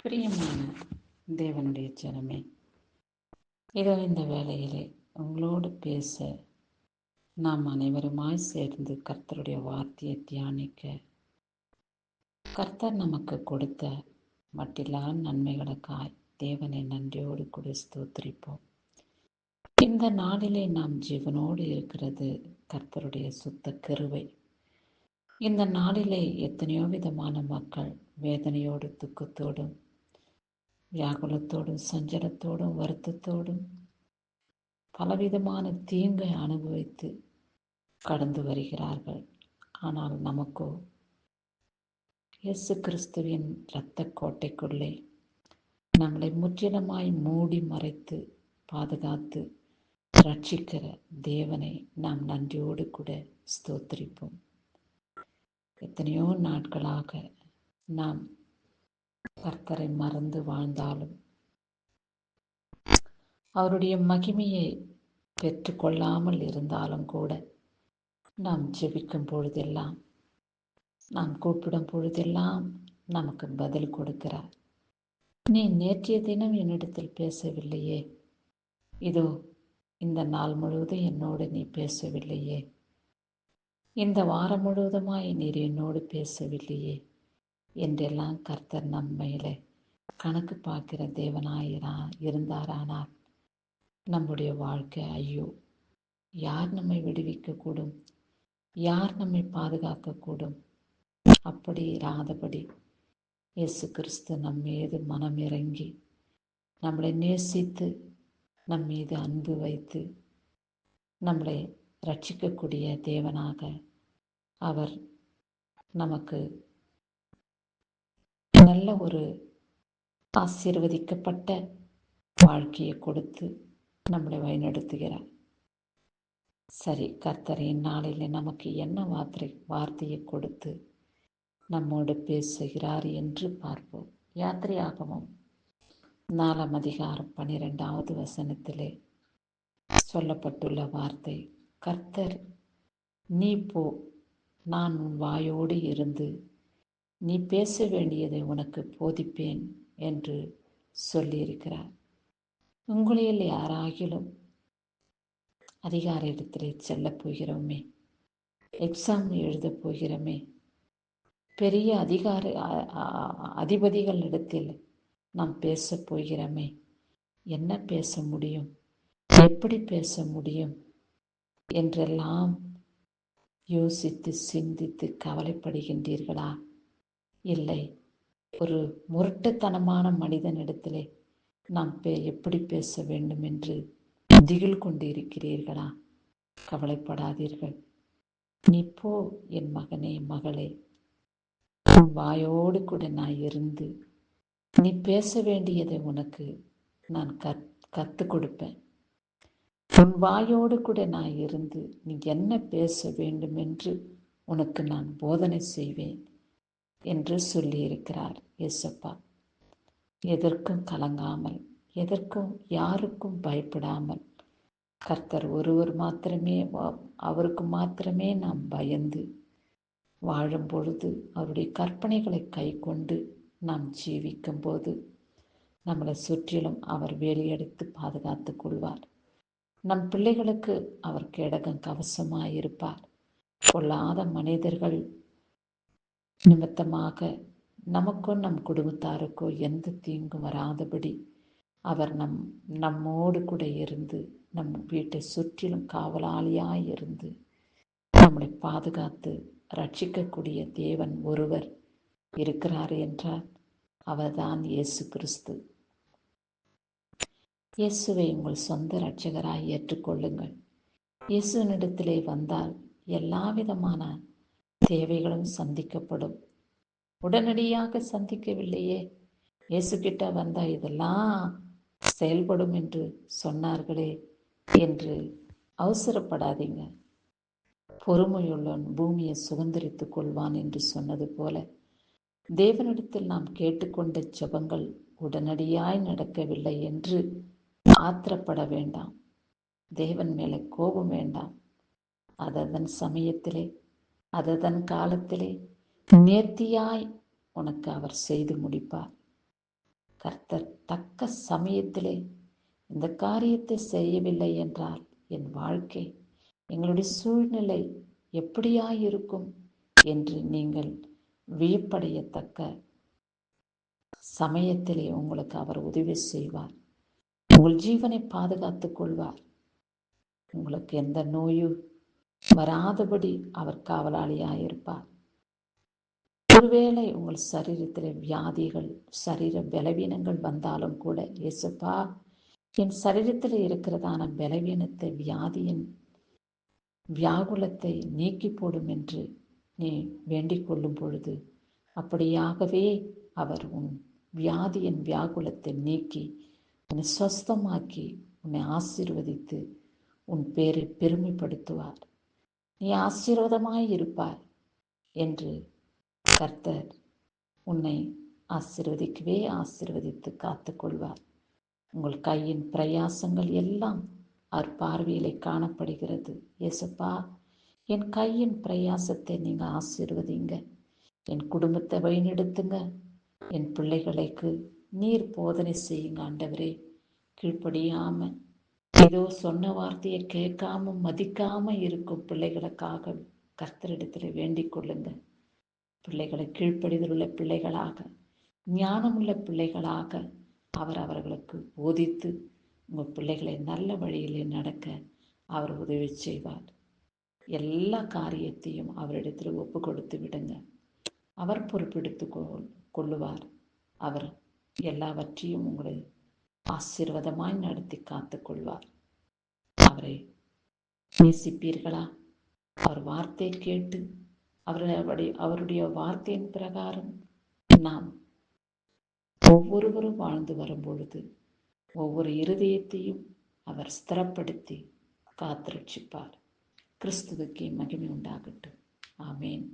பிரியமான தேவனுடைய ஜனமே, இதோ இந்த வேளையிலே உங்களோடு பேச நாம் அனைவருமாய் சேர்ந்து கர்த்தருடைய வார்த்தையை தியானிக்க, கர்த்தர் நமக்கு கொடுத்த மட்டில்லா நன்மைகளுக்காய் தேவனை நன்றியோடு கூட ஸ்தோத்திரிப்போம். இந்த நாளிலே நாம் ஜீவனோடு இருக்கிறது கர்த்தருடைய சுத்த கிருபை. இந்த நாளிலே எத்தனையோ விதமான மக்கள் வேதனையோடு, துக்கத்தோடும், வியாகுலத்தோடும், சஞ்சலத்தோடும், வருத்தத்தோடும் பலவிதமான தீங்கை அனுபவித்து கடந்து வருகிறார்கள். ஆனால் நமக்கோ இயேசு கிறிஸ்துவின் இரத்த கோட்டைக்குள்ளே நம்மளை முற்றிலுமாய் மூடி மறைத்து பாதுகாத்து ரட்சிக்கிற தேவனை நாம் நன்றியோடு கூட ஸ்தோத்திரிப்போம். எத்தனையோ நாட்களாக நாம் கர்த்தரை மறந்து வாழ்ந்தாலும், அவருடைய மகிமையை பெற்றுக்கொள்ளாமல் இருந்தாலும் கூட, நாம் ஜெபிக்கும் பொழுதெல்லாம், நாம் கூப்பிடும் பொழுதெல்லாம் நமக்கு பதில் கொடுக்கிறார். நீ நேற்றைய தினம் என்னிடத்தில் பேசவில்லையே, இதோ இந்த நாள் முழுவதும் என்னோடு நீ பேசவில்லையே, இந்த வாரம் முழுவதுமாய் நீர் என்னோடு பேசவில்லையே என்றெல்லாம் கர்த்தர் நம்மையில கணக்கு பார்க்கிற இருந்தாரானால் நம்முடைய வாழ்க்கை ஐயோ, யார் நம்மை விடுவிக்கக்கூடும், யார் நம்மை பாதுகாக்கக்கூடும்? அப்படி இராதபடி இயேசு கிறிஸ்து நம் மீது மனம் இறங்கி நம்மளை நேசித்து நம் மீது அன்பு வைத்து நம்மளை ரட்சிக்கக்கூடிய தேவனாக அவர் நமக்கு நல்ல ஒரு ஆசீர்வதிக்கப்பட்ட வாழ்க்கையை கொடுத்து நம்மளை வழிநடத்துகிறார். சரி, கர்த்தரின் நாளில் நமக்கு என்ன வார்த்தையை கொடுத்து நம்மோடு பேசுகிறார் என்று பார்ப்போம். யாத்திரையாகமம் 4 அதிகாரம் 12வது வசனத்திலே சொல்லப்பட்டுள்ள வார்த்தை, கர்த்தர் நீ போ, நான் உன் வாயோடு இருந்து நீ பேச வேண்டியதை உனக்கு போதிப்பேன் என்று சொல்லியிருக்கிறார். உங்களில் யாராகிலும் அதிகார இடத்திலே செல்ல போகிறோமே, எக்ஸாம் எழுத போகிறோமே, பெரிய அதிபதிகள் இடத்தில் நாம் பேச போகிறோமே, என்ன பேச முடியும், எப்படி பேச முடியும் என்றெல்லாம் யோசித்து சிந்தித்து கவலைப்படுகின்றீர்களா? இல்லை, ஒரு முரட்டுத்தனமான மனிதனிடத்திலே நாம் எப்படி பேச வேண்டும் என்று திகில் கொண்டிருக்கிறீர்களா? கவலைப்படாதீர்கள். நீ போ என் மகனே, மகளே, உன் வாயோடு கூட நான் இருந்து நீ பேச வேண்டியதை உனக்கு நான் கற்றுக் கொடுப்பேன். உன் வாயோடு கூட நான் இருந்து நீ என்ன பேச வேண்டும் என்று உனக்கு நான் போதனை செய்வேன் என்று சொல்லியிருக்கிறார் இயேசப்பா. எதற்கும் கலங்காமல், எதற்கும் யாருக்கும் பயப்படாமல், கர்த்தர் ஒருவர் மாத்திரமே, அவருக்கு மாத்திரமே நாம் பயந்து வாழும் பொழுது, அவருடைய கற்பனைகளை கை கொண்டு நாம் ஜீவிக்கும் போது நம்மளை சுற்றிலும் அவர் வேலையெடுத்து பாதுகாத்து கொள்வார். நம் பிள்ளைகளுக்கு அவர் கேடகம் கவசமாயிருப்பார். கொள்ளாத மனிதர்கள் நிமித்தமாக நமக்கோ நம் குடும்பத்தாருக்கோ எந்த தீங்கும் வராதபடி அவர் நம்மோடு கூட இருந்து நம் வீட்டை சுற்றிலும் காவலாளியாய் இருந்து நம்மளை பாதுகாத்து ரட்சிக்கக்கூடிய தேவன் ஒருவர் இருக்கிறார் என்றால் அவர்தான் இயேசு கிறிஸ்து. இயேசுவை உங்கள் சொந்த இரட்சகராய் ஏற்றுக்கொள்ளுங்கள். இயேசுவினிடத்திலே வந்தால் எல்லா விதமான தேவைகளும் சந்திக்கப்படும். உடனடியாக சந்திக்கவில்லையே, இயேசு கிட்ட வந்தால் இதெல்லாம் செயல்படும் என்று சொன்னார்களே என்று அவசரப்படாதீங்க. பொறுமையுள்ளவன் பூமியை சுதந்திரித்துக் கொள்வான் என்று சொன்னது போல, தேவனிடத்தில் நாம் கேட்டுக்கொண்ட ஜெபங்கள் உடனடியாய் நடக்கவில்லை என்று ஆத்திரப்பட வேண்டாம். தேவன் மேலே கோபம் வேண்டாம். அதன் சமயத்திலே, அதன் காலத்திலே நேர்த்தியாய் உனக்கு அவர் செய்து முடிப்பார். கர்த்தர் தக்க சமயத்திலே இந்த காரியத்தை செய்யவில்லை என்றால் என் வாழ்க்கை, எங்களுடைய சூழ்நிலை எப்படியாயிருக்கும் என்று நீங்கள் வியப்படையத்தக்க சமயத்திலே உங்களுக்கு அவர் உதவி செய்வார். உங்கள் ஜீவனை பாதுகாத்துக் கொள்வார். உங்களுக்கு எந்த நோயும் வராதபடி அவர் காவலாளியாயிருப்பார். ஒருவேளை உங்கள் சரீரத்தில் வியாதிகள், சரீர பலவீனங்கள் வந்தாலும் கூட, இயேசுப்பா என் சரீரத்தில் இருக்கிறதான பலவீனத்தை, வியாதியின் வியாகுலத்தை நீக்கி போடும் என்று நீ வேண்டிக் கொள்ளும் பொழுது, அப்படியாகவே அவர் உன் வியாதியின் வியாகுலத்தை நீக்கி உன்னை சொஸ்தமாக்கி உன்னை ஆசீர்வதித்து உன் பேரை பெருமைப்படுத்துவார். நீ ஆசீர்வாதமாய் இருப்பார் என்று கர்த்தர் உன்னை ஆசீர்வதிக்கவே ஆசீர்வதித்து காத்துக்கொள்வார். உங்கள் கையின் பிரயாசங்கள் எல்லாம் அவர் பார்வையிலே காணப்படுகிறது. இயேசுப்பா என் கையின் பிரயாசத்தை நீங்க ஆசீர்வதிங்க, என் குடும்பத்தை வழிநடத்துங்க, என் பிள்ளைகளுக்கு நீர் போதனை செய்யுங்க ஆண்டவரே. கீழ்ப்படியாம ஏதோ சொன்ன வார்த்தையை கேட்காம மதிக்காம இருக்கும் பிள்ளைகளுக்காக கர்த்தரிடத்தில் வேண்டிக் கொள்ளுங்க. பிள்ளைகளை கீழ்ப்படிதல் உள்ள பிள்ளைகளாக, ஞானமுள்ள பிள்ளைகளாக அவர் அவர்களுக்கு போதித்து உங்கள் பிள்ளைகளை நல்ல வழியிலே நடக்க அவர் உதவி செய்வார். எல்லா காரியத்தையும் அவரிடத்தில் ஒப்பு கொடுத்து விடுங்க. அவர் பொறுப்பெடுத்து கொள்ளுவார். அவர் எல்லாவற்றையும் உங்களை ஆசீர்வாதமாய் நடத்தி காத்து கொள்வார். அவரை நேசிப்பீர்களா? அவர் வார்த்தை கேட்டு அவருடைய வார்த்தையின் பிரகாரம் நாம் ஒவ்வொருவரும் வாழ்ந்து வரும் பொழுது ஒவ்வொரு இருதயத்தையும் அவர் ஸ்திரப்படுத்தி காத்து ரட்சிப்பார். கிறிஸ்துவுக்கே மகிமை உண்டாகட்டும். ஆமேன்.